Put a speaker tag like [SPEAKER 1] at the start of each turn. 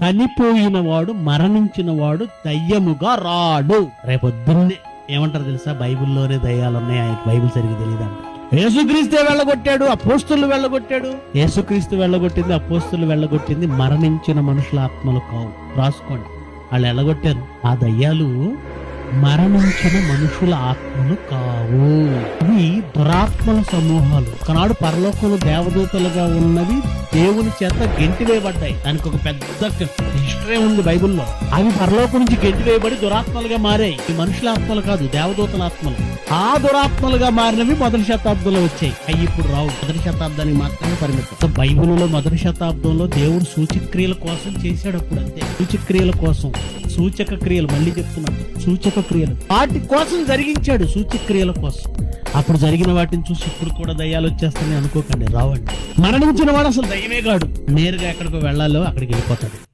[SPEAKER 1] చనిపోయిన వాడు, మరణించిన వాడు దయ్యముగా రాడు. రేపొద్దున్నే ఏమంటారు తెలుసా, బైబిల్లోనే దయ్యాలున్నాయి, ఆయనకు బైబిల్ సరిగ్గా తెలియదు అంట. యేసుక్రీస్తే వెళ్ళగొట్టాడు, అపోస్తులు వెళ్ళగొట్టాడు. యేసుక్రీస్తు వెళ్ళగొట్టింది, అపోస్తులు వెళ్ళగొట్టింది మరణించిన మనుషుల ఆత్మలు కావు. రాసుకోండి, వాళ్ళు వెళ్ళగొట్టారు. ఆ దయ్యాలు మరణించిన మనుషుల ఆత్మలు కావు. ఇవి దురాత్మల సమూహాలు. ఒకనాడు పరలోకంలో దేవదూతలుగా ఉన్నవి దేవుని చేత గెంటివేయబడ్డాయి. దానికి ఒక పెద్ద హిస్టరీ ఉంది బైబిల్లో. అవి పరలోకం నుంచి గెంటివేయబడి దురాత్మలుగా మారాయి. ఈ మనుషుల ఆత్మలు కాదు, దేవదూతల ఆత్మలు. ఆ దురాత్మలుగా మారినవి మొదటి శతాబ్దంలో వచ్చాయి. అవి ఇప్పుడు రావు, మొదటి శతాబ్దానికి మాత్రమే పరిమితం. బైబిల్లో మొదటి శతాబ్దంలో దేవుడు సూచక్రియల కోసం చేశాడు. అప్పుడు అంతే, సూచక్రియల కోసం, సూచక క్రియలు, మళ్ళీ చెప్తున్నాను, సూచక క్రియలు వాటి కోసం జరిగించాడు, సూచక్రియల కోసం. అప్పుడు జరిగిన వాటిని చూసి ఇప్పుడు కూడా దయ్యాలు వచ్చేస్తాయని అనుకోకండి, రావండి. మరణించిన వాడు అసలు దయ్యమే కాడు, నేరుగా ఎక్కడికో వెళ్ళాలో అక్కడికి వెళ్ళిపోతాడు.